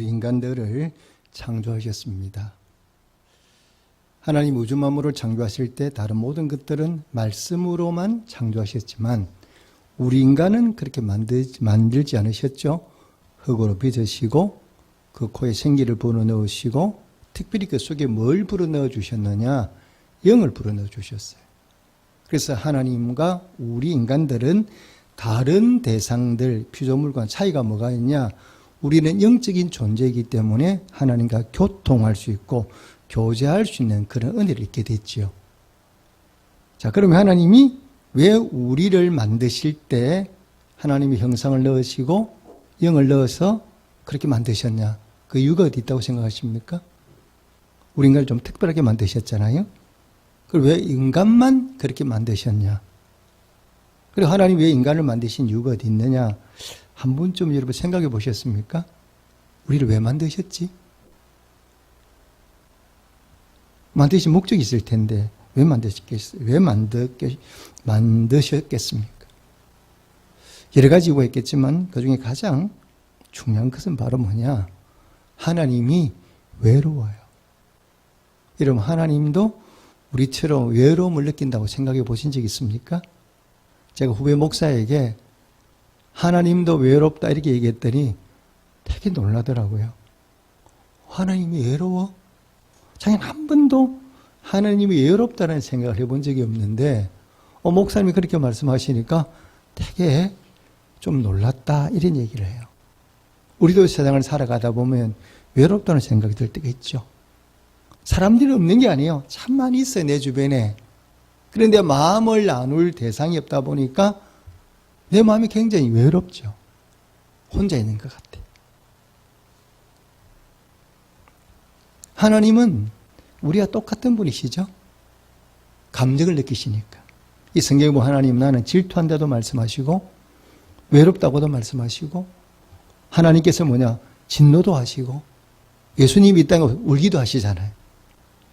우리 인간들을 창조하셨습니다. 하나님 우주 만물을 창조하실 때 다른 모든 것들은 말씀으로만 창조하셨지만 우리 인간은 그렇게 만들지 않으셨죠. 흙으로 빚으시고 그 코에 생기를 불어넣으시고 특별히 그 속에 뭘 불어넣어 주셨느냐? 영을 불어넣어 주셨어요. 그래서 하나님과 우리 인간들은 다른 대상들, 피조물과 차이가 뭐가 있냐? 우리는 영적인 존재이기 때문에 하나님과 교통할 수 있고 교제할 수 있는 그런 은혜를 얻게 됐지요. 자, 그러면 하나님이 왜 우리를 만드실 때 하나님의 형상을 넣으시고 영을 넣어서 그렇게 만드셨냐? 그 이유가 어디 있다고 생각하십니까? 우리 인간을 좀 특별하게 만드셨잖아요. 그럼 왜 인간만 그렇게 만드셨냐? 그리고 하나님이 왜 인간을 만드신 이유가 어디 있느냐? 한 번쯤 여러분 생각해 보셨습니까? 우리를 왜 만드셨지? 만드신 목적이 있을 텐데 왜 만드셨겠습니까? 여러 가지 이유가 있겠지만 그 중에 가장 중요한 것은 바로 뭐냐? 하나님이 외로워요. 여러분 하나님도 우리처럼 외로움을 느낀다고 생각해 보신 적 있습니까? 제가 후배 목사에게 하나님도 외롭다 이렇게 얘기했더니 되게 놀라더라고요. 하나님이 외로워? 자기는 한 번도 하나님이 외롭다는 생각을 해본 적이 없는데 목사님이 그렇게 말씀하시니까 되게 좀 놀랐다 이런 얘기를 해요. 우리도 세상을 살아가다 보면 외롭다는 생각이 들 때가 있죠. 사람들이 없는 게 아니에요. 참 많이 있어요, 내 주변에. 그런데 마음을 나눌 대상이 없다 보니까 내 마음이 굉장히 외롭죠. 혼자 있는 것 같아. 하나님은 우리와 똑같은 분이시죠. 감정을 느끼시니까. 이 성경에 보면 하나님 나는 질투한다도 말씀하시고 외롭다고도 말씀하시고 하나님께서 뭐냐? 진노도 하시고 예수님이 이 땅에 울기도 하시잖아요.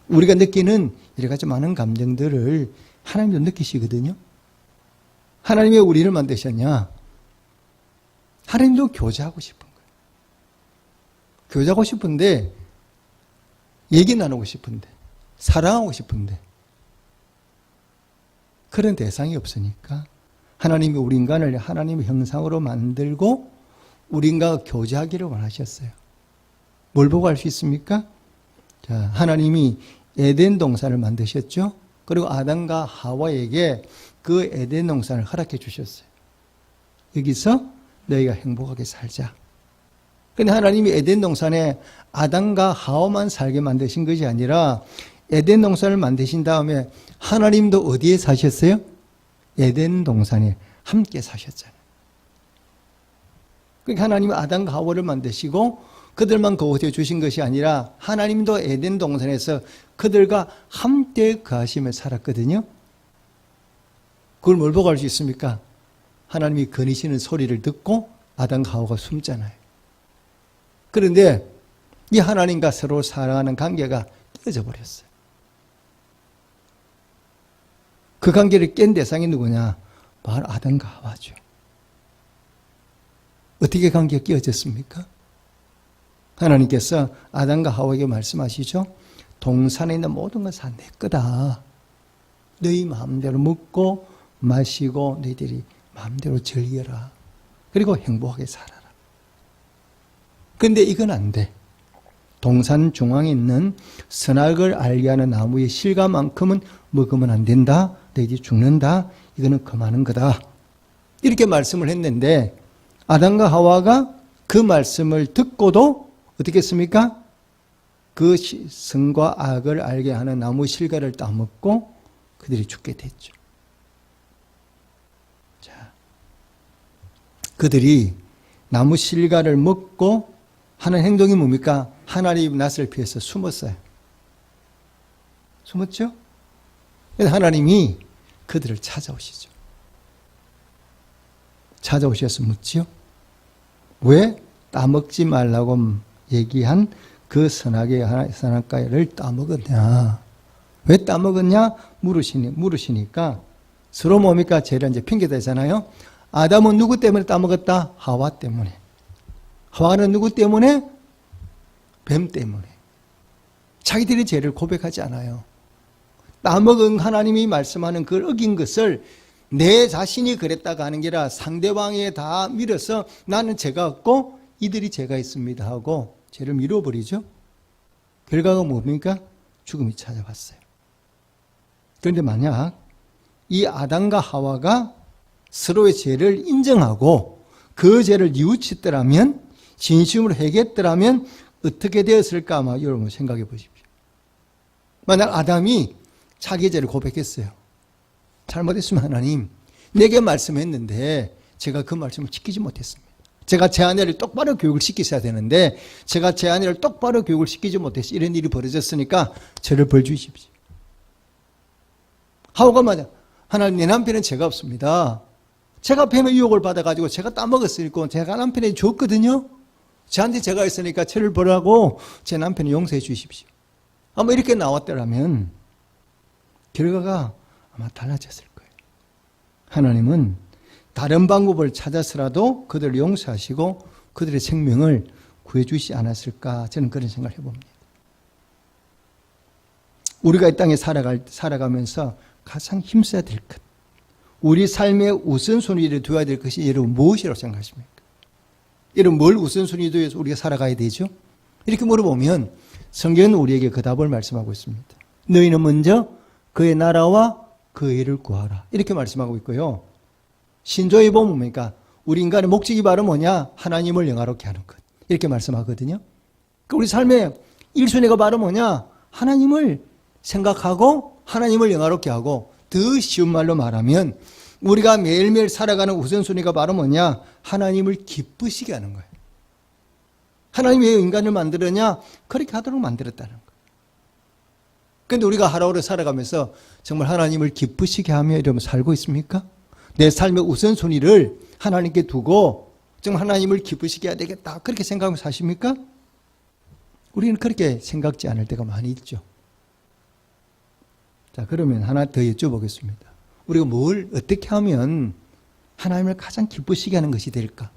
우리가 느끼는 여러 가지 많은 감정들을 하나님도 느끼시거든요. 하나님이 왜 우리를 만드셨냐? 하나님도 교제하고 싶은 거예요. 교제하고 싶은데 얘기 나누고 싶은데 사랑하고 싶은데 그런 대상이 없으니까 하나님이 우리 인간을 하나님의 형상으로 만들고 우리 인간과 교제하기를 원하셨어요. 뭘 보고 알 수 있습니까? 자, 하나님이 에덴 동산을 만드셨죠. 그리고 아담과 하와에게 그 에덴 동산을 허락해 주셨어요. 여기서 너희가 행복하게 살자. 그런데 하나님이 에덴 동산에 아담과 하와만 살게 만드신 것이 아니라 에덴 동산을 만드신 다음에 하나님도 어디에 사셨어요? 에덴 동산에 함께 사셨잖아요. 그러니까 하나님은 아담과 하와를 만드시고 그들만 거주해 주신 것이 아니라 하나님도 에덴 동산에서 그들과 함께 거하시며 살았거든요. 그걸 뭘 보고 알 수 있습니까? 하나님이 거니시는 소리를 듣고 아담과 하와가 숨잖아요. 그런데 이 하나님과 서로 사랑하는 관계가 깨져 버렸어요. 그 관계를 깬 대상이 누구냐? 바로 아담과 하와죠. 어떻게 관계가 깨어졌습니까? 하나님께서 아담과 하와에게 말씀하시죠. 동산에 있는 모든 것은 내 거다. 너희 마음대로 먹고 마시고 너희들이 마음대로 즐겨라. 그리고 행복하게 살아라. 그런데 이건 안 돼. 동산 중앙에 있는 선악을 알게 하는 나무의 실과만큼은 먹으면 안 된다. 너희들이 죽는다. 이거는 금하는 거다. 이렇게 말씀을 했는데 아담과 하와가 그 말씀을 듣고도 어떻게 했습니까? 그 선과 악을 알게 하는 나무 실과를 따먹고 그들이 죽게 됐죠. 자, 그들이 나무 실과를 먹고 하는 행동이 뭡니까? 하나님의 낯을 피해서 숨었어요. 숨었죠? 그래서 하나님이 그들을 찾아오시죠. 찾아오셔서 묻지요. 왜 따먹지 말라고 얘기한 그 선악과를 따먹었냐? 왜 따먹었냐? 물으시니까 서로 뭡니까? 죄를 이제 핑계대잖아요. 아담은 누구 때문에 따먹었다? 하와 때문에. 하와는 누구 때문에? 뱀 때문에. 자기들의 죄를 고백하지 않아요. 따먹은 하나님이 말씀하는 그 어긴 것을 내 자신이 그랬다가 하는 게 아니라 상대방에 다 밀어서 나는 죄가 없고 이들이 죄가 있습니다 하고 죄를 밀어버리죠. 결과가 뭡니까? 죽음이 찾아왔어요. 그런데 만약 이 아담과 하와가 서로의 죄를 인정하고 그 죄를 뉘우쳤더라면, 진심으로 회개했더라면 어떻게 되었을까 아마 여러분 생각해 보십시오. 만약 아담이 자기의 죄를 고백했어요. 잘못했으면 하나님, 내게 말씀했는데 제가 그 말씀을 지키지 못했습니다. 제가 제 아내를 똑바로 교육을 시키셔야 되는데 제가 제 아내를 똑바로 교육을 시키지 못해서 이런 일이 벌어졌으니까 저를 벌 주십시오. 하와가 맞아. 하나님, 내 남편은 죄가 없습니다. 제가 뱀의 유혹을 받아가지고 제가 따먹었으니까 제가 남편에게 줬거든요. 저한테 죄가 있으니까 저를 벌하고 제 남편을 용서해 주십시오. 아마 이렇게 나왔더라면 결과가 아마 달라졌을 거예요. 하나님은 다른 방법을 찾아서라도 그들을 용서하시고 그들의 생명을 구해주시지 않았을까, 저는 그런 생각을 해봅니다. 우리가 이 땅에 살아가면서 가장 힘써야 될 것, 우리 삶의 우선순위를 두어야 될 것이 여러분 무엇이라고 생각하십니까? 여러분 뭘 우선순위 두어서 우리가 살아가야 되죠? 이렇게 물어보면 성경은 우리에게 그 답을 말씀하고 있습니다. 너희는 먼저 그의 나라와 그의 의를 구하라, 이렇게 말씀하고 있고요. 신조에 보면 뭡니까? 우리 인간의 목적이 바로 뭐냐? 하나님을 영화롭게 하는 것, 이렇게 말씀하거든요. 우리 삶의 1순위가 바로 뭐냐? 하나님을 생각하고 하나님을 영화롭게 하고, 더 쉬운 말로 말하면 우리가 매일매일 살아가는 우선순위가 바로 뭐냐? 하나님을 기쁘시게 하는 거예요. 하나님이 왜 인간을 만들었냐? 그렇게 하도록 만들었다는 거예요. 그런데 우리가 하루하루 살아가면서 정말 하나님을 기쁘시게 하며 이러면 살고 있습니까? 내 삶의 우선순위를 하나님께 두고 정말 하나님을 기쁘시게 해야 되겠다, 그렇게 생각하며 사십니까? 우리는 그렇게 생각지 않을 때가 많이 있죠. 자, 그러면 하나 더 여쭤보겠습니다. 우리가 뭘 어떻게 하면 하나님을 가장 기쁘시게 하는 것이 될까?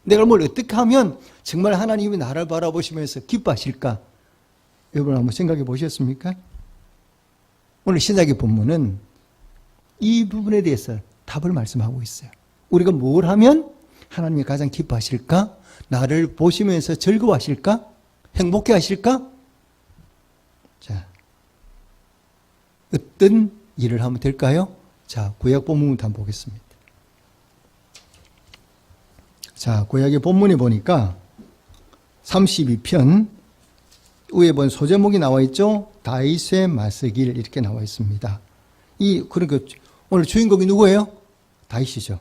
내가 뭘 어떻게 하면 정말 하나님이 나를 바라보시면서 기뻐하실까? 여러분 한번 생각해 보셨습니까? 오늘 신약의 본문은 이 부분에 대해서 답을 말씀하고 있어요. 우리가 뭘 하면 하나님이 가장 기뻐하실까? 나를 보시면서 즐거워하실까? 행복해 하실까? 자, 어떤 일을 하면 될까요? 자, 구약 본문부터 한번 보겠습니다. 자, 구약의 본문에 보니까 32편 위에 본 소제목이 나와 있죠? 다윗의 마스길, 이렇게 나와 있습니다. 그러니까 오늘 주인공이 누구예요? 다윗이죠.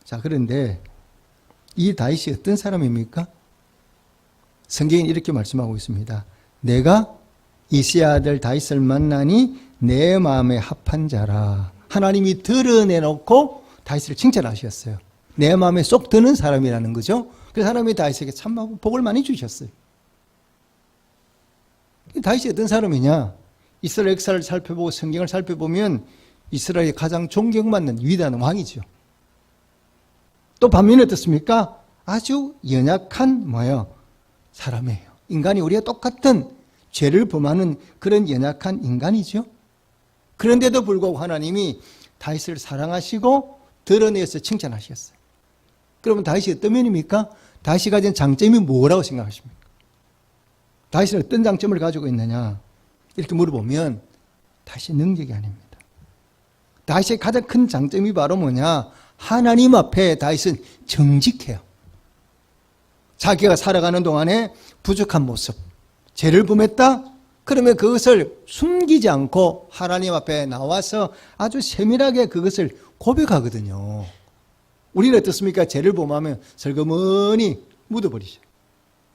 자, 그런데 이 다윗이 어떤 사람입니까? 성경이 이렇게 말씀하고 있습니다. 내가 이새의 아들 다윗을 만나니 내 마음에 합한 자라. 하나님이 드러내놓고 다윗을 칭찬하셨어요. 내 마음에 쏙 드는 사람이라는 거죠. 그래서 하나님이 다윗에게 참 복을 많이 주셨어요. 다윗이 어떤 사람이냐? 이스라엘 역사를 살펴보고 성경을 살펴보면 이스라엘이 가장 존경받는 위대한 왕이죠. 또 반면에 어떻습니까? 아주 연약한 사람이에요. 인간이 우리가 똑같은 죄를 범하는 그런 연약한 인간이죠. 그런데도 불구하고 하나님이 다윗을 사랑하시고 드러내서 칭찬하셨어요. 그러면 다윗이 어떤 면입니까? 다윗이 가진 장점이 뭐라고 생각하십니까? 다윗은 어떤 장점을 가지고 있느냐? 이렇게 물어보면 다윗의 능력이 아닙니다. 다윗의 가장 큰 장점이 바로 뭐냐? 하나님 앞에 다윗은 정직해요. 자기가 살아가는 동안에 부족한 모습, 죄를 범했다? 그러면 그것을 숨기지 않고 하나님 앞에 나와서 아주 세밀하게 그것을 고백하거든요. 우리는 어떻습니까? 죄를 범하면 슬그머니 묻어버리죠.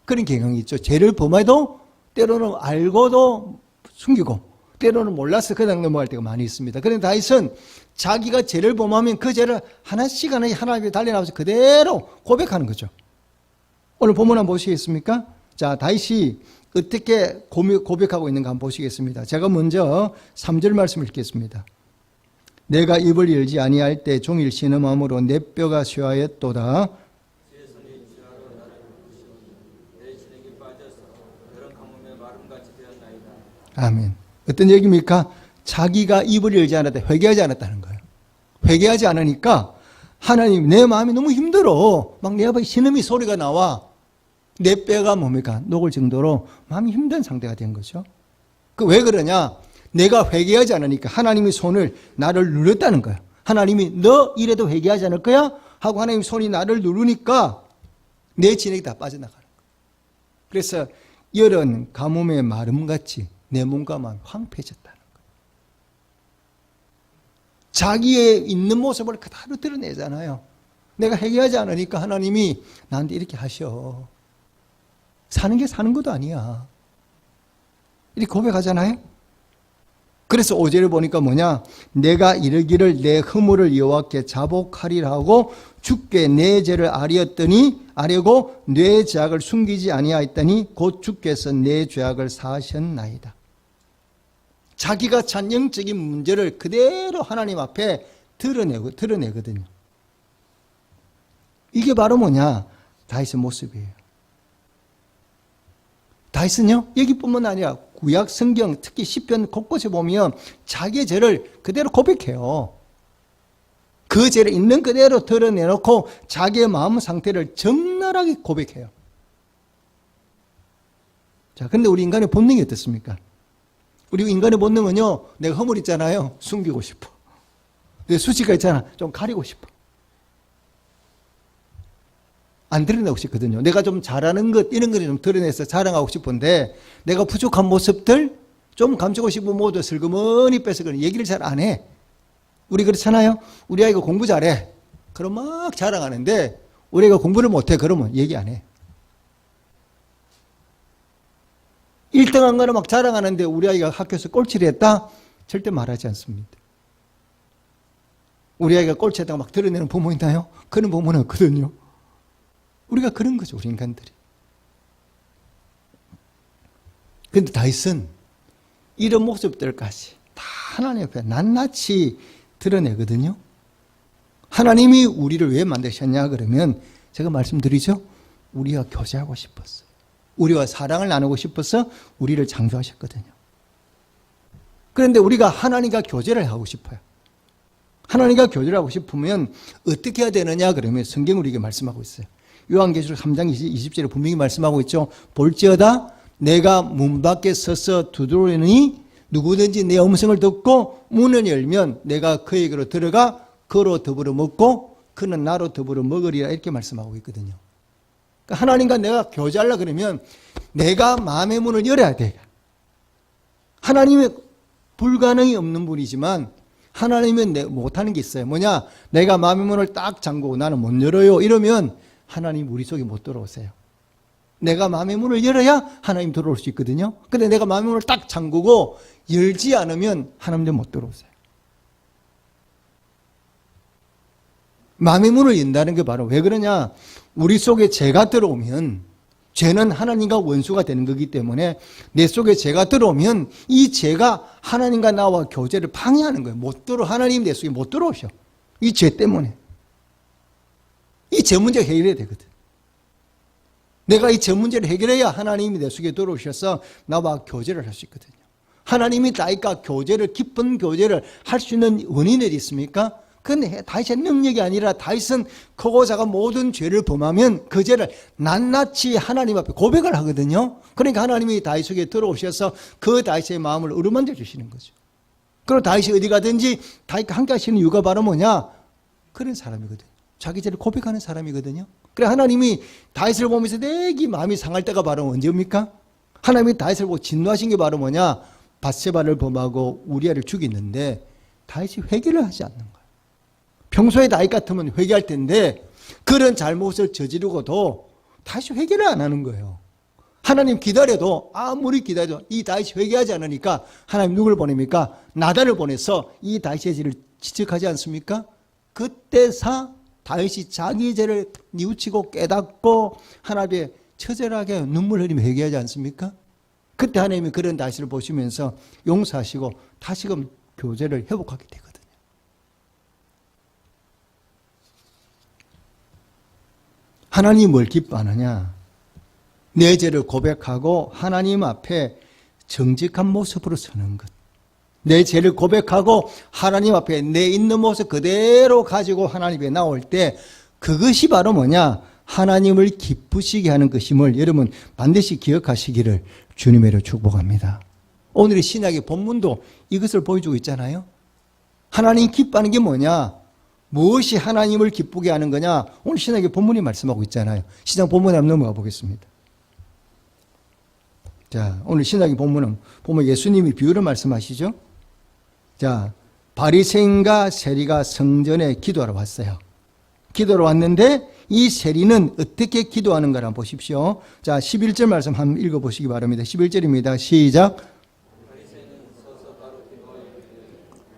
그런 경향이 있죠. 죄를 범해도 때로는 알고도 숨기고 때로는 몰라서 그냥 넘어갈 때가 많이 있습니다. 그런데 다윗은 자기가 죄를 범하면 그 죄를 하나씩 하나님 앞에 달려나와서 그대로 고백하는 거죠. 오늘 본문 한번 보시겠습니까? 자, 다윗이 어떻게 고백하고 있는가 한번 보시겠습니다. 제가 먼저 3절 말씀을 읽겠습니다. 내가 입을 열지 아니할 때 종일 쉬는 마음으로 내 뼈가 쇠하였도다. 아멘. 어떤 얘기입니까? 자기가 입을 열지 않았다, 회개하지 않았다는 거예요. 회개하지 않으니까 하나님, 내 마음이 너무 힘들어. 막 내 앞에 신음이 소리가 나와. 내 뼈가 뭡니까? 녹을 정도로 마음이 힘든 상태가 된 거죠. 그 왜 그러냐? 내가 회개하지 않으니까 하나님이 손을 나를 눌렀다는 거야. 하나님이 너 이래도 회개하지 않을 거야? 하고 하나님 손이 나를 누르니까 내 진액이 다 빠져나가는 거야. 그래서 열은 가뭄의 마름같이 내 몸과 마음이 황폐해졌다는 거야. 자기의 있는 모습을 그대로 드러내잖아요. 내가 회개하지 않으니까 하나님이 나한테 이렇게 하셔. 사는 게 사는 것도 아니야. 이렇게 고백하잖아요. 그래서 5절을 보니까 뭐냐? 내가 이르기를 내 허물을 여호와께 자복하리라 하고 주께 내 죄를 아려고 내 죄악을 숨기지 아니하였더니 곧 주께서 내 죄악을 사하셨나이다. 자기가 찬 영적인 문제를 그대로 하나님 앞에 드러내거든요. 이게 바로 뭐냐? 다윗의 모습이에요. 다윗은요, 여기뿐만 아니라 구약 성경, 특히 시편 곳곳에 보면 자기의 죄를 그대로 고백해요. 그 죄를 있는 그대로 드러내놓고 자기의 마음 상태를 적나라하게 고백해요. 자, 근데 우리 인간의 본능이 어떻습니까? 우리 인간의 본능은요, 내가 허물 있잖아요, 숨기고 싶어. 내 수치가 있잖아, 좀 가리고 싶어. 안 드러내고 싶거든요. 내가 좀 잘하는 것, 이런 걸 좀 드러내서 자랑하고 싶은데, 내가 부족한 모습들, 좀 감추고 싶은 모두 슬그머니 뺏어 그런 얘기를 잘 안 해. 우리 그렇잖아요? 우리 아이가 공부 잘해. 그럼 막 자랑하는데, 우리 아이가 공부를 못해. 그러면 얘기 안 해. 1등 한 거는 막 자랑하는데, 우리 아이가 학교에서 꼴찌를 했다? 절대 말하지 않습니다. 우리 아이가 꼴찌했다가 막 드러내는 부모 있나요? 그런 부모는 없거든요. 우리가 그런 거죠, 우리 인간들이. 그런데 다윗은 이런 모습들까지 다 하나님 앞에 낱낱이 드러내거든요. 하나님이 우리를 왜 만드셨냐 그러면 제가 말씀드리죠. 우리와 교제하고 싶었어요. 우리와 사랑을 나누고 싶어서 우리를 창조하셨거든요. 그런데 우리가 하나님과 교제를 하고 싶어요. 하나님과 교제를 하고 싶으면 어떻게 해야 되느냐 그러면 성경 우리에게 말씀하고 있어요. 요한계시록 3장 20절에 분명히 말씀하고 있죠. 볼지어다 내가 문 밖에 서서 두드리니 누구든지 내 음성을 듣고 문을 열면 내가 그에게로 들어가 그로 더불어 먹고 그는 나로 더불어 먹으리라 이렇게 말씀하고 있거든요. 그러니까 하나님과 내가 교제하려고 그러면 내가 마음의 문을 열어야 돼. 하나님은 불가능이 없는 분이지만 하나님은 못하는 게 있어요. 뭐냐? 내가 마음의 문을 딱 잠그고 나는 못 열어요. 이러면 하나님 우리 속에 못 들어오세요. 내가 마음의 문을 열어야 하나님 들어올 수 있거든요. 근데 내가 마음의 문을 딱 잠그고 열지 않으면 하나님도 못 들어오세요. 마음의 문을 연다는 게 바로 왜 그러냐? 우리 속에 죄가 들어오면 죄는 하나님과 원수가 되는 거기 때문에 내 속에 죄가 들어오면 이 죄가 하나님과 나와 교제를 방해하는 거예요. 하나님 내 속에 못 들어오셔. 이 죄 때문에. 이 죄 문제가 해결해야 되거든. 내가 이 죄 문제를 해결해야 하나님이 내 속에 들어오셔서 나와 교제를 할 수 있거든요. 하나님이 다윗과 깊은 교제를 할 수 있는 원인이 어디 있습니까? 그런데 다윗의 능력이 아니라 다윗은 크고 작은 모든 죄를 범하면 그 죄를 낱낱이 하나님 앞에 고백을 하거든요. 그러니까 하나님이 다윗 속에 들어오셔서 그 다윗의 마음을 어루만져 주시는 거죠. 그리고 다윗이 어디 가든지 다윗과 함께 하시는 이유가 바로 뭐냐? 그런 사람이거든요. 자기 죄를 고백하는 사람이거든요. 그래 하나님이 다윗을 보면서 내게 마음이 상할 때가 바로 언제입니까? 하나님이 다윗을 보고 진노하신 게 바로 뭐냐? 밧세바를 범하고 우리아를 죽였는데 다윗이 회개를 하지 않는 거예요. 평소에 다윗 같으면 회개할 텐데 그런 잘못을 저지르고도 다윗이 회개를 안 하는 거예요. 하나님 기다려도 아무리 기다려도 이 다윗이 회개하지 않으니까 하나님 누굴 보냅니까? 나단을 보내서 이 다윗의 죄를 지적하지 않습니까? 그때서 다윗이 자기 죄를 뉘우치고 깨닫고 하나님의 처절하게 눈물 흘리며 회개하지 않습니까? 그때 하나님이 그런 다윗을 보시면서 용서하시고 다시금 교제를 회복하게 되거든요. 하나님이 뭘 기뻐하느냐? 내 죄를 고백하고 하나님 앞에 정직한 모습으로 서는 것. 내 죄를 고백하고 하나님 앞에 내 있는 모습 그대로 가지고 하나님 앞에 나올 때 그것이 바로 뭐냐? 하나님을 기쁘시게 하는 것임을 여러분 반드시 기억하시기를 주님으로 축복합니다. 오늘의 신약의 본문도 이것을 보여주고 있잖아요. 하나님 기뻐하는 게 뭐냐? 무엇이 하나님을 기쁘게 하는 거냐? 오늘 신약의 본문이 말씀하고 있잖아요. 신약 본문에 한번 넘어가 보겠습니다. 자, 오늘 신약의 본문은 보면 예수님이 비유를 말씀하시죠. 자, 바리새인과 세리가 성전에 기도하러 왔어요. 기도하러 왔는데 이 세리는 어떻게 기도하는가 한번 보십시오. 자, 11절 말씀 한번 읽어보시기 바랍니다. 11절입니다. 시작. 바리새인은 서서 바로 기도하여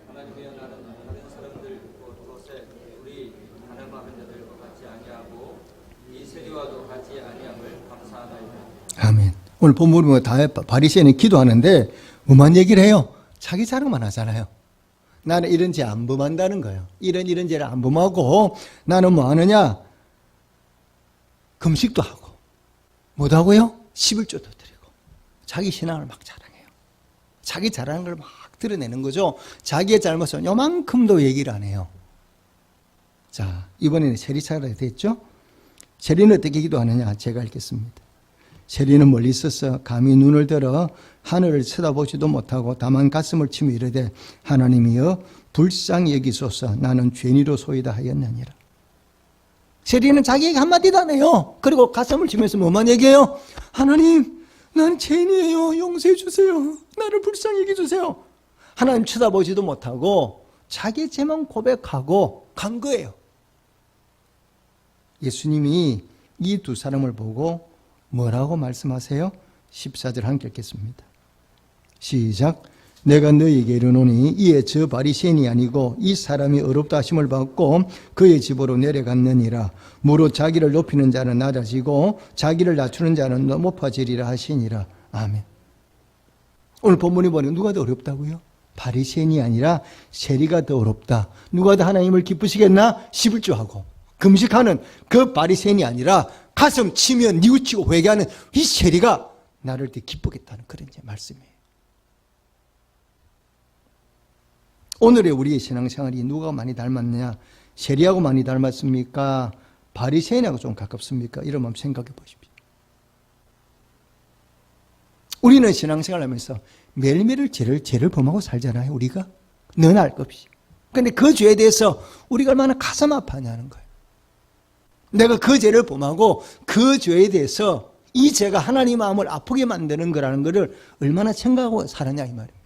하나님이여 나는 다른 사람들 곳에 우리 가늠하는 자들과 같지 아니하고 이 세리와도 같지 아니함을 감사하나이다. 아멘. 오늘 본문이 뭐 다 바리새인은 기도하는데 뭐만 얘기를 해요? 자기 자랑만 하잖아요. 나는 이런 죄 안 범한다는 거예요. 이런 죄를 안 범하고 나는 뭐 하느냐? 금식도 하고 뭐하고요? 11조도 드리고 자기 신앙을 막 자랑해요. 자기 자랑하는 걸 막 드러내는 거죠. 자기의 잘못은 요만큼도 얘기를 안 해요. 자, 이번에는 세리차가 됐죠? 세리는 어떻게 기도하느냐? 제가 읽겠습니다. 세리는 멀리 있어서 감히 눈을 들어 하늘을 쳐다보지도 못하고 다만 가슴을 치며 이르되 하나님이여 불쌍히 여기소서 나는 죄인이로소이다 하였느니라. 세리는 자기에게 한마디도 안 해요. 그리고 가슴을 치면서 뭐만 얘기해요? 하나님, 난 죄인이에요. 용서해 주세요. 나를 불쌍히 여겨주세요. 하나님 쳐다보지도 못하고 자기의 죄만 고백하고 간 거예요. 예수님이 이 두 사람을 보고 뭐라고 말씀하세요? 14절 함께 읽겠습니다. 시작. 내가 너희에게 이르노니 이에 저 바리새인이 아니고 이 사람이 어렵다 하심을 받고 그의 집으로 내려갔느니라. 무릇 자기를 높이는 자는 낮아지고 자기를 낮추는 자는 높아지리라 하시니라. 아멘. 오늘 본문에 보니 누가 더 어렵다고요? 바리새인이 아니라 세리가 더 어렵다. 누가 더 하나님을 기쁘시겠나? 11조하고 금식하는 그 바리새인이 아니라 가슴 치며 뉘우치고 회개하는 이 세리가 나를 더 기쁘겠다는 그런 말씀이에요. 오늘의 우리의 신앙생활이 누가 많이 닮았느냐? 세리하고 많이 닮았습니까? 바리새인하고 좀 가깝습니까? 이런 마음 생각해 보십시오. 우리는 신앙생활을 하면서 매일매일 죄를 범하고 살잖아요. 우리가 늘 알 것 없이. 그런데 그 죄에 대해서 우리가 얼마나 가슴 아파하냐는 거예요. 내가 그 죄를 범하고 그 죄에 대해서 이 죄가 하나님 마음을 아프게 만드는 거라는 것을 얼마나 생각하고 살았냐 이 말입니다.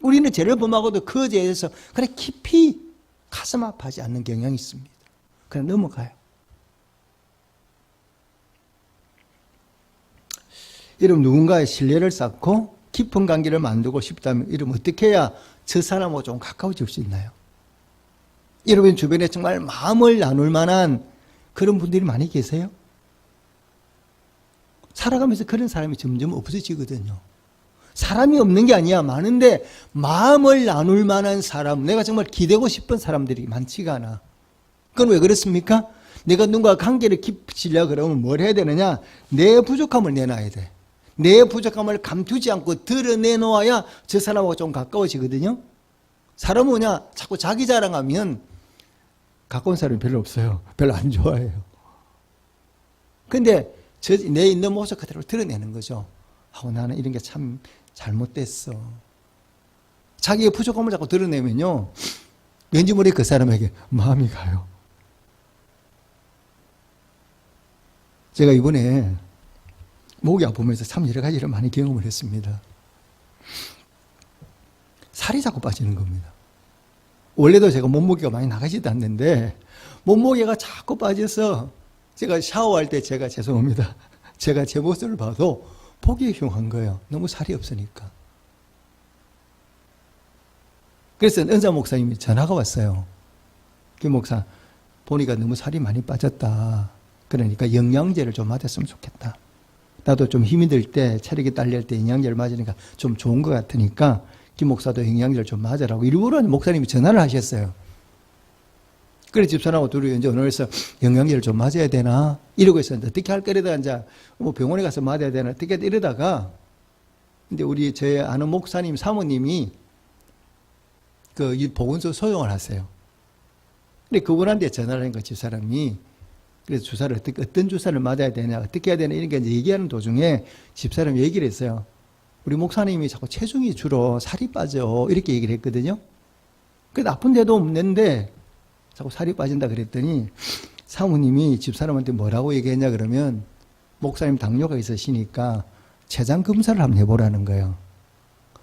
우리는 죄를 범하고도 그 죄에 대해서 그래 깊이 가슴 아파하지 않는 경향이 있습니다. 그냥 넘어가요. 여러분 누군가의 신뢰를 쌓고 깊은 관계를 만들고 싶다면 여러분 어떻게 해야 저 사람하고 좀 가까워질 수 있나요? 여러분 주변에 정말 마음을 나눌 만한 그런 분들이 많이 계세요? 살아가면서 그런 사람이 점점 없어지거든요. 사람이 없는 게 아니야. 많은데 마음을 나눌 만한 사람, 내가 정말 기대고 싶은 사람들이 많지가 않아. 그건 왜 그렇습니까? 내가 누군가 관계를 깊이시려고 그러면 뭘 해야 되느냐? 내 부족함을 내놔야 돼. 내 부족함을 감추지 않고 드러내놓아야 저 사람하고 좀 가까워지거든요. 사람은 뭐냐? 자꾸 자기 자랑하면 가까운 사람이 별로 없어요. 별로 안 좋아해요. 근데 내 있는 모습 그대로 드러내는 거죠. 나는 이런 게 참 잘못됐어. 자기의 부족함을 자꾸 드러내면요. 왠지 모르게 그 사람에게 마음이 가요. 제가 이번에 목이 아프면서 참 여러 가지를 많이 경험을 했습니다. 살이 자꾸 빠지는 겁니다. 원래도 제가 몸무게가 많이 나가지도 않는데 몸무게가 자꾸 빠져서 제가 샤워할 때 제가 죄송합니다. 제가 제 모습을 봐도 보기에 흉한 거예요. 너무 살이 없으니까. 그래서 은사 목사님이 전화가 왔어요. 김 목사, 보니까 너무 살이 많이 빠졌다. 그러니까 영양제를 좀 맞았으면 좋겠다. 나도 좀 힘이 들 때, 체력이 딸릴 때 영양제를 맞으니까 좀 좋은 것 같으니까 김 목사도 영양제를 좀 맞으라고 일부러 목사님이 전화를 하셨어요. 그래 집사람하고 둘이 이제 어느 날에서 영양제를 좀 맞아야 되나 이러고 있었는데 어떻게 할 거리다 이제 뭐 병원에 가서 맞아야 되나 어떻게 이러다가 근데 우리 제 아는 목사님 사모님이 그 이 보건소 소용을 하세요. 근데 그분한테 전화를 한 거 집사람이 그래서 주사를 어떤 주사를 맞아야 되냐 어떻게 해야 되냐 이런 게 이제 얘기하는 도중에 집사람이 얘기를 했어요. 우리 목사님이 자꾸 체중이 줄어 살이 빠져 이렇게 얘기를 했거든요. 그래도 아픈 데도 없는데 자꾸 살이 빠진다 그랬더니 사모님이 집사람한테 뭐라고 얘기했냐 그러면 목사님 당뇨가 있으시니까 췌장 검사를 한번 해보라는 거예요.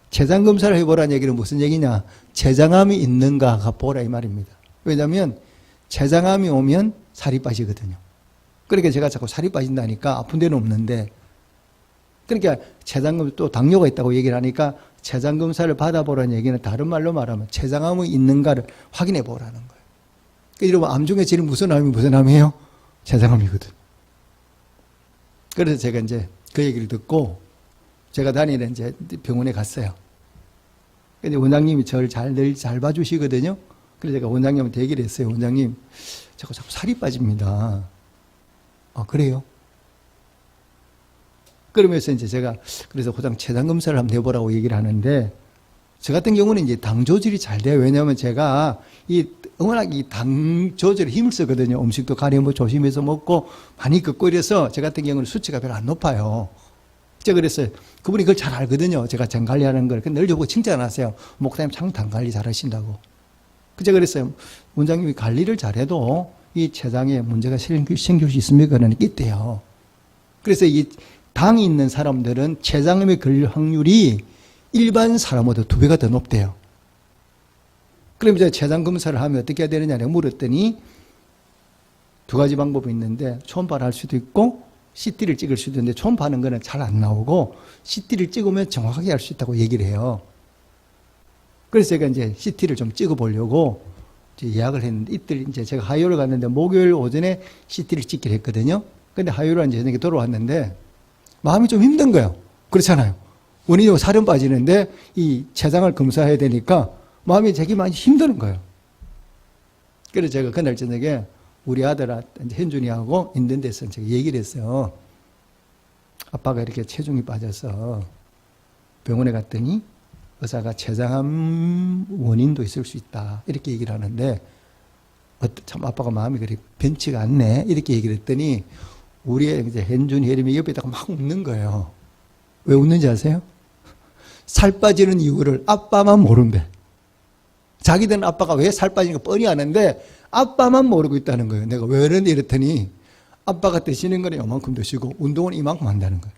췌장 검사를 해보라는 얘기는 무슨 얘기냐? 췌장암이 있는가 보라 이 말입니다. 왜냐하면 췌장암이 오면 살이 빠지거든요. 그러니까 제가 자꾸 살이 빠진다니까 아픈 데는 없는데 그러니까 췌장검 또 당뇨가 있다고 얘기를 하니까 췌장 검사를 받아보라는 얘기는 다른 말로 말하면 췌장암이 있는가를 확인해 보라는 거예요. 그러니까 여러분 암 중에 제일 무슨 암이 무슨 암이에요? 췌장암이거든. 그래서 제가 이제 그 얘기를 듣고 제가 다니는 이제 병원에 갔어요. 근데 원장님이 저를 늘 잘 봐주시거든요. 그래서 제가 원장님한테 얘기를 했어요. 원장님, 자꾸 살이 빠집니다. 아, 그래요? 그러면서 이제 제가 그래서 고장 췌장 검사를 한번 해보라고 얘기를 하는데 저 같은 경우는 이제 당 조절이 잘 돼요. 왜냐하면 제가 워낙 이 당 조절에 힘을 쓰거든요. 음식도 가려 뭐 조심해서 먹고 많이 걷고 이래서 저 같은 경우는 수치가 별로 안 높아요. 제가 그랬어요. 그분이 그걸 잘 알거든요. 제가 장 관리하는 걸. 근데 늘 저보고 칭찬하세요. 목사님 참 당 관리 잘 하신다고. 제가 그랬어요. 원장님이 관리를 잘해도 이 췌장에 문제가 생길 수 있습니까? 그러니까 있대요. 그래서 이 당이 있는 사람들은 췌장암에 걸릴 확률이 일반 사람보다 2배가 더 높대요. 그럼 이제 췌장 검사를 하면 어떻게 해야 되느냐고 물었더니 2가지 방법이 있는데 초음파를 할 수도 있고 CT를 찍을 수도 있는데 초음파하는 거는 잘 안 나오고 CT를 찍으면 정확하게 할 수 있다고 얘기를 해요. 그래서 제가 이제 CT를 좀 찍어보려고 예약을 했는데 이틀 이제 제가 화요일 갔는데 목요일 오전에 CT를 찍기로 했거든요. 근데 화요일 이제 저녁에 돌아왔는데 마음이 좀 힘든 거예요. 그렇잖아요. 원인이 살은 빠지는데 이 췌장을 검사해야 되니까 마음이 되게 많이 힘드는 거예요. 그래서 제가 그날 저녁에 우리 아들한테 현준이하고 있는 데서 제가 얘기를 했어요. 아빠가 이렇게 체중이 빠져서 병원에 갔더니 의사가 췌장암 원인도 있을 수 있다. 이렇게 얘기를 하는데 참 아빠가 마음이 그리 변치가 않네. 이렇게 얘기를 했더니 우리 이제 현준이 혜림이 옆에다가 막 웃는 거예요. 왜 웃는지 아세요? 살 빠지는 이유를 아빠만 모른대. 자기들은 아빠가 왜 살 빠지는 거 뻔히 아는데 아빠만 모르고 있다는 거예요. 내가 왜 그러는데 이랬더니 아빠가 드시는 거는 이만큼 드시고 운동은 이만큼 한다는 거예요.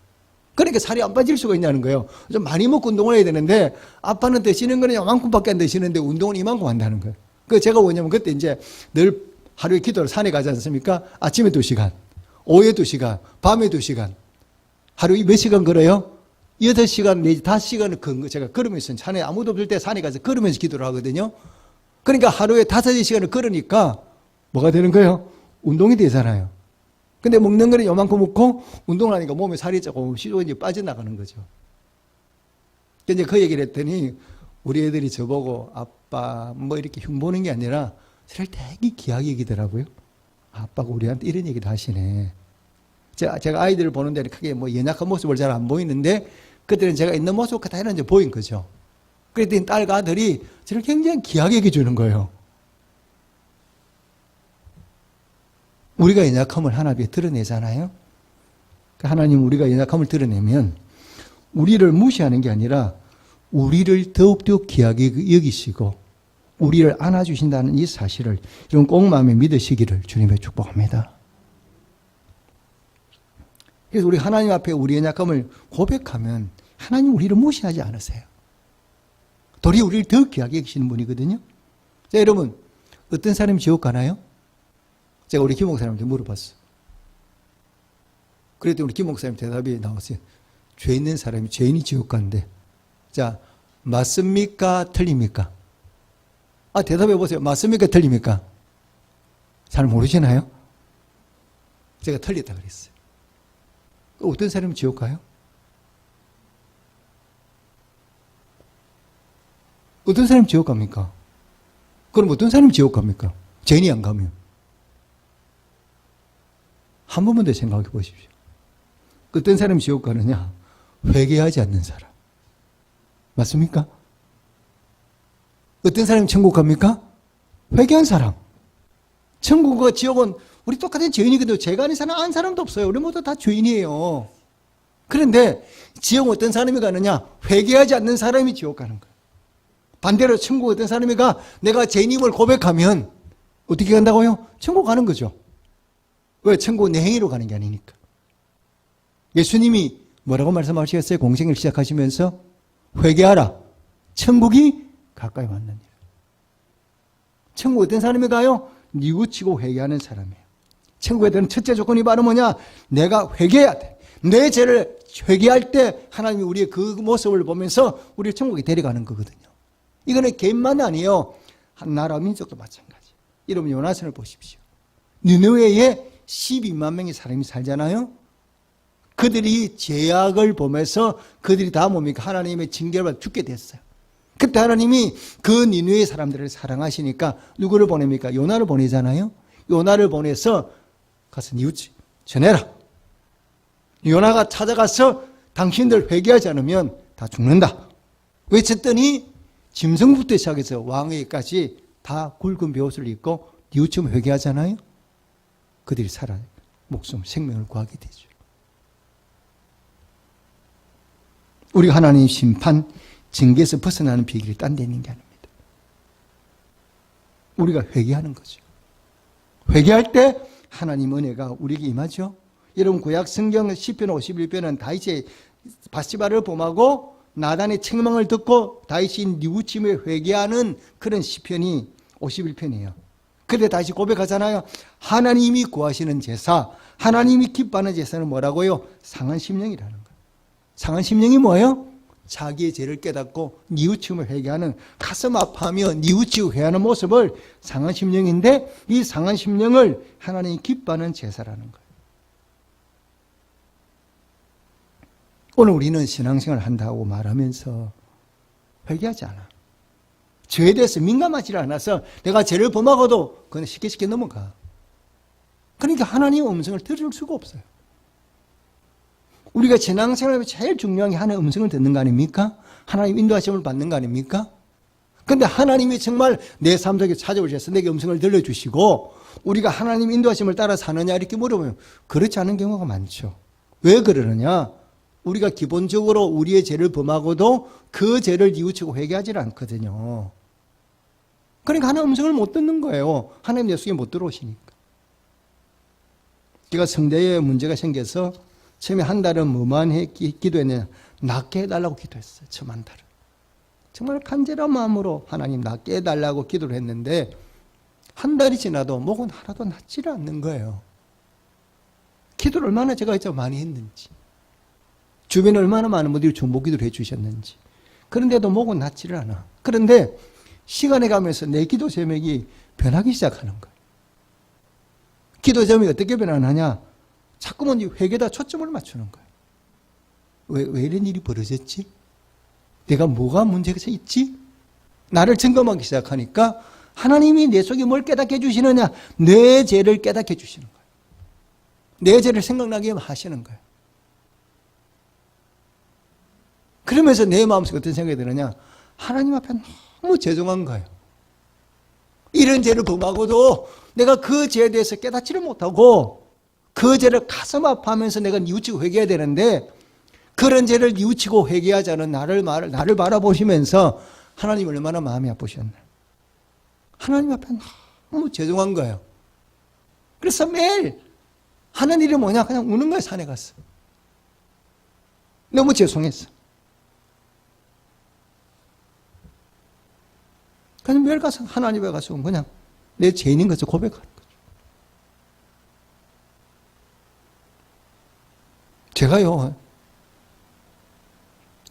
그러니까 살이 안 빠질 수가 있냐는 거예요. 좀 많이 먹고 운동을 해야 되는데 아빠는 드시는 거는 이만큼밖에 안 드시는데 운동은 이만큼 한다는 거예요. 그래서 제가 뭐냐면 그때 이제 늘 하루에 기도를 산에 가지 않습니까? 아침에 2시간, 오후에 2시간, 밤에 2시간. 하루에 몇 시간 걸어요? 8시간 내지 5시간을 제가 걸으면서 산에 아무도 없을 때 산에 가서 걸으면서 기도를 하거든요. 그러니까 하루에 5시간을 걸으니까 뭐가 되는 거예요? 운동이 되잖아요. 근데 먹는 거는 요만큼 먹고 운동을 하니까 몸에 살이 조금씩 이제 빠져나가는 거죠. 이제 그 얘기를 했더니 우리 애들이 저보고 아빠 뭐 이렇게 흉보는 게 아니라 사실 되게 귀하게 얘기더라고요. 아빠가 우리한테 이런 얘기를 하시네. 제가 아이들을 보는 데는 크게 뭐 연약한 모습을 잘 안 보이는데 그때는 제가 있는 모습 같아는 이제 보인 거죠. 그랬더니 딸과 아들이 저를 굉장히 귀하게 얘기해 주는 거예요. 우리가 연약함을 하나님께 드러내잖아요. 하나님 우리가 연약함을 드러내면 우리를 무시하는 게 아니라 우리를 더욱더 귀하게 여기시고 우리를 안아주신다는 이 사실을 이런 꼭 마음에 믿으시기를 주님의 축복합니다. 그래서 우리 하나님 앞에 우리 연약함을 고백하면 하나님 우리를 무시하지 않으세요. 도리어 우리를 더 귀하게 여기시는 분이거든요. 자, 여러분 어떤 사람이 지옥 가나요? 제가 우리 김 목사님한테 물어봤어요. 그랬더니 우리 김 목사님 대답이 나왔어요. 죄 있는 사람이 죄인이 지옥 간대. 자, 맞습니까? 틀립니까? 아, 대답해 보세요. 맞습니까? 틀립니까? 잘 모르시나요? 제가 틀렸다 그랬어요. 어떤 사람이 지옥 가요? 어떤 사람이 지옥 갑니까? 그럼 어떤 사람이 지옥 갑니까? 죄인이 안 가면. 한 번만 더 생각해 보십시오. 어떤 사람이 지옥 가느냐? 회개하지 않는 사람. 맞습니까? 어떤 사람이 천국 갑니까? 회개한 사람. 천국과 지옥은 우리 똑같은 죄인이거든요. 죄가 아닌 사람, 안 사람도 없어요. 우리 모두 다 죄인이에요. 그런데 지옥 어떤 사람이 가느냐? 회개하지 않는 사람이 지옥 가는 거예요. 반대로 천국 어떤 사람이 가? 내가 죄인임을 고백하면 어떻게 간다고요? 천국 가는 거죠. 왜? 천국은 내 행위로 가는 게 아니니까. 예수님이 뭐라고 말씀하셨어요? 공생을 시작하시면서 회개하라. 천국이 가까이 왔느니라. 천국 어떤 사람이 가요? 뉘우치고 회개하는 사람이에요. 천국에 드는 첫째 조건이 바로 뭐냐? 내가 회개해야 돼. 내 죄를 회개할 때 하나님이 우리의 그 모습을 보면서 우리를 천국에 데려가는 거거든요. 이거는 개인만 아니에요. 한 나라 민족도 마찬가지. 여러분 요나선을 보십시오. 니느웨에 12만 명의 사람이 살잖아요. 그들이 죄악을 보면서 그들이 다 뭡니까? 하나님의 징계를 받아 죽게 됐어요. 그때 하나님이 그 니느웨 사람들을 사랑하시니까 누구를 보냅니까? 요나를 보내잖아요. 요나를 보내서 가서 뉘우치 전해라. 요나가 찾아가서 당신들 회개하지 않으면 다 죽는다. 외쳤더니 짐승부터 시작해서 왕에게까지 다 굵은 베옷을 입고 뉘우치면 회개하잖아요. 그들이 살아 목숨, 생명을 구하게 되죠. 우리가 하나님 심판, 징계에서 벗어나는 비결이 딴 데 있는 게 아닙니다. 우리가 회개하는 거죠. 회개할 때 하나님 은혜가 우리에게 임하죠. 여러분 구약 성경 시편 51편은 다윗이 바시바를 범하고 나단의 책망을 듣고 다윗이 뉘우침에 회개하는 그런 시편이 51편이에요. 그때 다시 고백하잖아요. 하나님이 구하시는 제사, 하나님이 기뻐하는 제사는 뭐라고요? 상한 심령이라는 거예요. 상한 심령이 뭐예요? 자기의 죄를 깨닫고 뉘우침을 회개하는, 가슴 아파하며 뉘우치고 회개하는 모습을 상한 심령인데, 이 상한 심령을 하나님이 기뻐하는 제사라는 거예요. 오늘 우리는 신앙생활을 한다고 말하면서 회개하지 않아. 죄에 대해서 민감하지 않아서 내가 죄를 범하고도 그건 쉽게 넘어가. 그러니까 하나님의 음성을 들을 수가 없어요. 우리가 신앙생활에 제일 중요한 게 하나님의 음성을 듣는 거 아닙니까? 하나님 인도하심을 받는 거 아닙니까? 그런데 하나님이 정말 내 삶 속에 찾아오셔서 내게 음성을 들려주시고 우리가 하나님 인도하심을 따라 사느냐 이렇게 물어보면 그렇지 않은 경우가 많죠. 왜 그러느냐? 우리가 기본적으로 우리의 죄를 범하고도 그 죄를 뉘우치고 회개하지 않거든요. 그러니까 하나님 음성을 못 듣는 거예요. 하나님 내 속에 못 들어오시니까. 제가 성대에 문제가 생겨서 처음에 한 달은 뭐만 기도했느냐? 낫게 해달라고 기도했어요. 처음 한 달은. 정말 간절한 마음으로 하나님 낫게 해달라고 기도를 했는데 한 달이 지나도 목은 하나도 낫지를 않는 거예요. 기도를 얼마나 제가 많이 했는지. 주변에 얼마나 많은 분들이 중보 기도를 해주셨는지. 그런데도 목은 낫지를 않아. 그런데 시간이 가면서 내 기도 제목이 변하기 시작하는 거예요. 기도 제목이 어떻게 변하느냐? 자꾸만 회개에다 초점을 맞추는 거예요. 왜 이런 일이 벌어졌지? 내가 뭐가 문제가 있지? 나를 점검하기 시작하니까 하나님이 내 속에 뭘 깨닫게 해주시느냐? 내 죄를 깨닫게 해주시는 거예요. 내 죄를 생각나게 하시는 거예요. 그러면서 내 마음속에 어떤 생각이 드느냐? 하나님 앞에 너무 죄송한 거예요. 이런 죄를 범하고도 내가 그 죄에 대해서 깨닫지를 못하고 그 죄를 가슴 아파하면서 내가 뉘우치고 회개해야 되는데 그런 죄를 뉘우치고 회개하지 않은 나를 바라보시면서 하나님 얼마나 마음이 아프셨나. 하나님 앞에 너무 죄송한 거예요. 그래서 매일 하는 일이 뭐냐? 그냥 우는 거예요. 산에 가서. 너무 죄송했어. 그냥 매일 가서 하나님에 가서 그냥 내 죄인인 것을 고백하는 거죠. 제가요,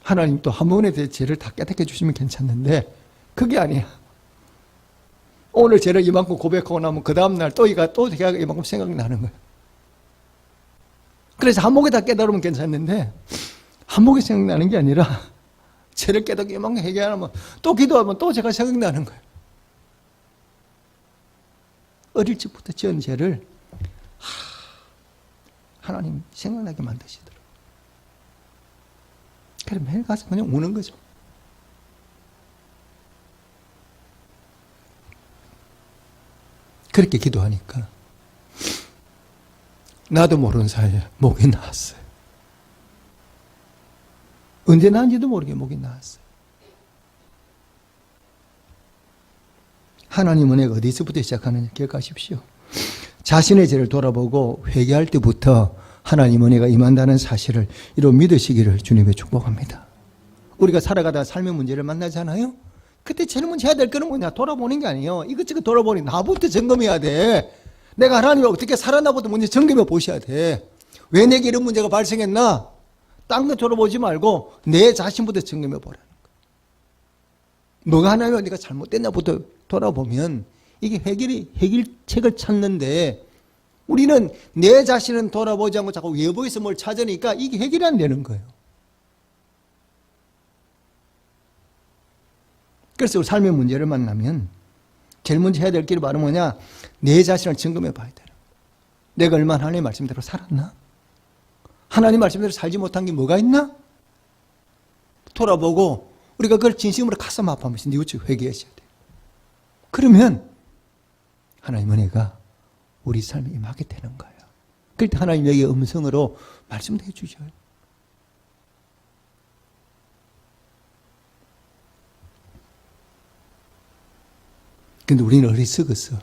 하나님 또 한 번에 대해 죄를 다 깨닫게 해주시면 괜찮는데 그게 아니야. 오늘 죄를 이만큼 고백하고 나면 그 다음날 또 제가 이만큼 생각이 나는 거예요. 그래서 한목에 다 깨달으면 괜찮는데 한목에 생각나는 게 아니라 죄를 깨닫게 이만큼 회개하면 또 기도하면 또 제가 생각나는 거예요. 어릴 적부터 지은 죄를 하나님 생각나게 만드시더라고요. 그럼 매일 가서 그냥 우는 거죠. 그렇게 기도하니까 나도 모르는 사이에 목이 나왔어요. 언제 나은지도 모르게 목이 나왔어요. 하나님 은혜가 어디서부터 시작하느냐 기억하십시오. 자신의 죄를 돌아보고 회개할 때부터 하나님 은혜가 임한다는 사실을 이런 믿으시기를 주님의 축복합니다. 우리가 살아가다 삶의 문제를 만나잖아요. 그때 제일 먼저 해야 될 거는 뭐냐? 돌아보는 게 아니에요. 이것저것 돌아보니 나부터 점검해야 돼. 내가 하나님을 어떻게 살았나부터 먼저 점검해 보셔야 돼. 왜 내게 이런 문제가 발생했나? 딴 거 돌아보지 말고 내 자신부터 점검해 보라는 거예요. 뭐가 하나님을 내가 잘못됐나부터 돌아보면 이게 해결책을 찾는데 우리는 내 자신은 돌아보지 않고 자꾸 외부에서 뭘 찾으니까 이게 해결이 안 되는 거예요. 그래서 삶의 문제를 만나면 제일 먼저 해야 될 길이 바로 뭐냐? 내 자신을 점검해 봐야 돼요. 내가 얼마나 하나님의 말씀대로 살았나? 하나님 말씀대로 살지 못한 게 뭐가 있나? 돌아보고 우리가 그걸 진심으로 가슴 아파하면서 뉘우치고 회개하셔야 돼요. 그러면 하나님 은혜가 우리 삶에 임하게 되는 거예요. 그럴 때 하나님 여기 음성으로 말씀도 해주셔요. 근데 우리는 어리석어서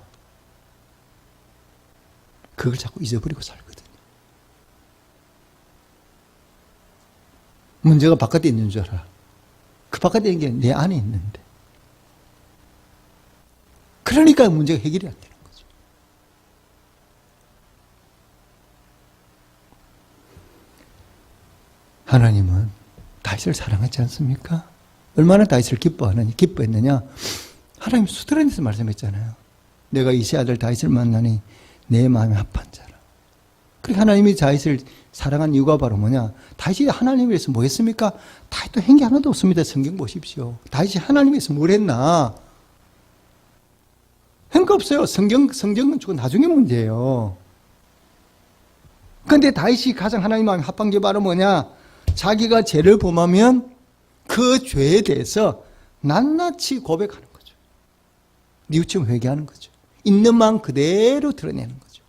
그걸 자꾸 잊어버리고 살거든요. 문제가 바깥에 있는 줄 알아. 그 바깥에 있는 게 내 안에 있는데. 그러니까 문제가 해결이 안 되는 거죠. 하나님은 다윗을 사랑하지 않습니까? 얼마나 다윗을 기뻐했느냐? 하나님 수드라에서 말씀했잖아요. 내가 이세 아들 다윗을 만나니 내 마음이 합한 자라. 그렇게 하나님이 다윗을 사랑한 이유가 바로 뭐냐? 다윗이 하나님을 위해서 뭐 했습니까? 다윗도 한 게 하나도 없습니다. 성경 보십시오. 다윗이 하나님을 위해서 뭘 했나? 한 거 없어요. 성경은 조금 나중에 문제예요. 그런데 다윗이 가장 하나님 마음이 합한 게 바로 뭐냐? 자기가 죄를 범하면 그 죄에 대해서 낱낱이 고백하는 거죠. 뉘우치고 회개하는 거죠. 있는 마음 그대로 드러내는 거죠.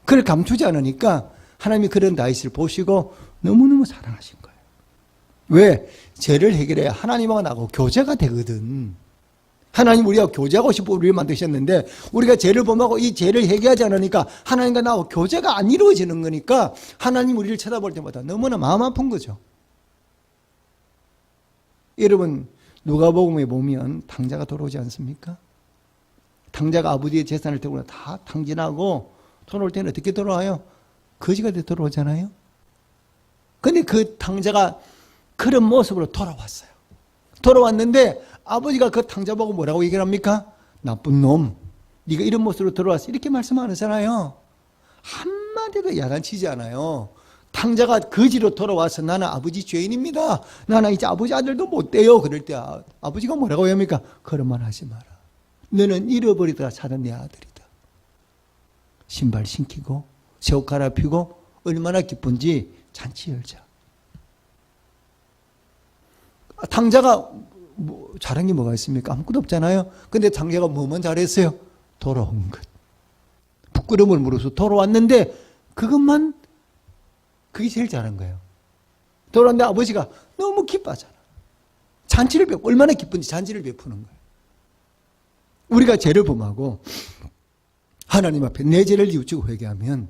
그걸 감추지 않으니까 하나님이 그런 다윗을 보시고 너무너무 사랑하신 거예요. 왜? 죄를 해결해야 하나님하고 나하고 교제가 되거든. 하나님 우리가 교제하고 싶어 우리를 만드셨는데 우리가 죄를 범하고 이 죄를 해결하지 않으니까 하나님과 나하고 교제가 안 이루어지는 거니까 하나님 우리를 쳐다볼 때마다 너무나 마음 아픈 거죠. 여러분 누가복음에 보면 탕자가 돌아오지 않습니까? 탕자가 아버지의 재산을 들고 다 탕진하고 돌아올 때는 어떻게 돌아와요? 거지가 돼 돌아오잖아요. 근데 그 탕자가 그런 모습으로 돌아왔어요. 돌아왔는데 아버지가 그 탕자 보고 뭐라고 얘기를 합니까? 나쁜 놈, 네가 이런 모습으로 돌아왔어. 이렇게 말씀 안 하잖아요. 한마디도 야단치지 않아요. 탕자가 거지로 돌아와서 나는 아버지 죄인입니다. 나는 이제 아버지 아들도 못 돼요. 그럴 때 아버지가 뭐라고 합니까? 그런 말 하지 마라. 너는 잃어버리다가 찾은 내 아들이다. 신발 신기고 새 옷 갈아입히고 얼마나 기쁜지 잔치 열자. 탕자가 잘한 게 뭐가 있습니까? 아무것도 없잖아요. 근데 탕자가 뭐만 잘했어요? 돌아온 것. 부끄러움을 물어서 돌아왔는데 그게 제일 잘한 거예요. 돌아왔는데 아버지가 너무 기뻐하잖아. 잔치를 얼마나 기쁜지 잔치를 베푸는 거예요. 우리가 죄를 범하고 하나님 앞에 내 죄를 뉘우치고 회개하면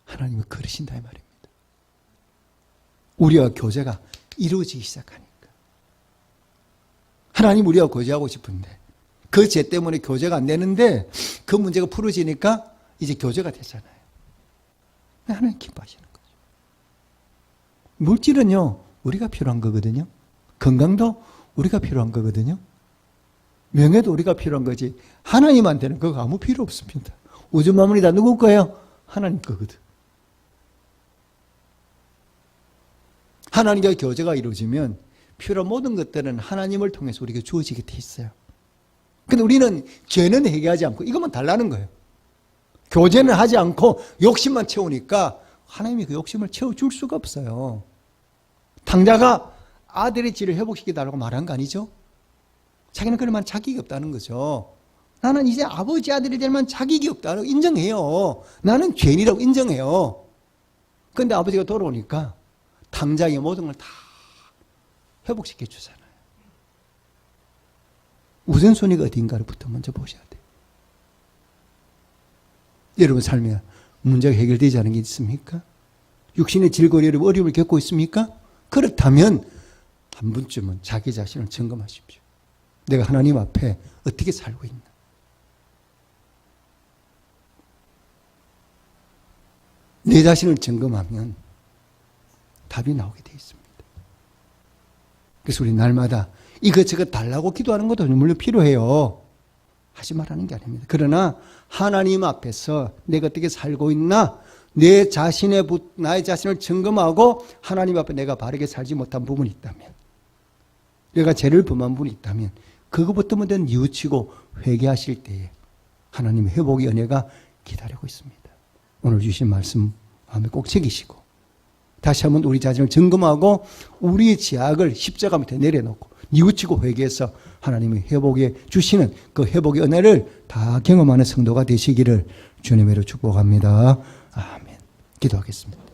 하나님이 그러신다 이 말입니다. 우리와 교제가 이루어지기 시작하니까. 하나님 우리와 교제하고 싶은데 그 죄 때문에 교제가 안 되는데 그 문제가 풀어지니까 이제 교제가 되잖아요. 하나님 기뻐하시는 거죠. 물질은요 우리가 필요한 거거든요. 건강도 우리가 필요한 거거든요. 명예도 우리가 필요한 거지 하나님한테는 그거 아무 필요 없습니다. 우주 만물이 다 누구 거예요? 하나님 거거든. 하나님과 교제가 이루어지면 필요한 모든 것들은 하나님을 통해서 우리에게 주어지게 돼 있어요. 근데 우리는 죄는 회개하지 않고 이것만 달라는 거예요. 교제는 하지 않고 욕심만 채우니까 하나님이 그 욕심을 채워줄 수가 없어요. 당자가 아들의 질을 회복시키달라고 말한 거 아니죠? 자기는 그럴 만한 자격이 없다는 거죠. 나는 이제 아버지 아들이 될 만한 자격이 없다고 인정해요. 나는 죄인이라고 인정해요. 그런데 아버지가 돌아오니까 당장의 모든 걸 다 회복시켜 주잖아요. 우선순위가 어딘가를부터 먼저 보셔야 돼요. 여러분 삶에 문제가 해결되지 않은 게 있습니까? 육신의 질거리, 어려움을 겪고 있습니까? 그렇다면 한 번쯤은 자기 자신을 점검하십시오. 내가 하나님 앞에 어떻게 살고 있나? 내 자신을 점검하면 답이 나오게 되어 있습니다. 그래서 우리 날마다 이것저것 달라고 기도하는 것도 물론 필요해요. 하지 말라는 게 아닙니다. 그러나 하나님 앞에서 내가 어떻게 살고 있나, 나의 자신을 점검하고 하나님 앞에 내가 바르게 살지 못한 부분이 있다면, 내가 죄를 범한 부분이 있다면 그것부터 먼저 뉘우치고 회개하실 때에 하나님의 회복의 은혜가 기다리고 있습니다. 오늘 주신 말씀 마음에 꼭 새기시고 다시 한번 우리 자신을 점검하고 우리의 죄악을 십자가 밑에 내려놓고 뉘우치고 회개해서 하나님이 회복해 주시는 그 회복의 은혜를 다 경험하는 성도가 되시기를 주님으로 축복합니다. 아멘. 기도하겠습니다.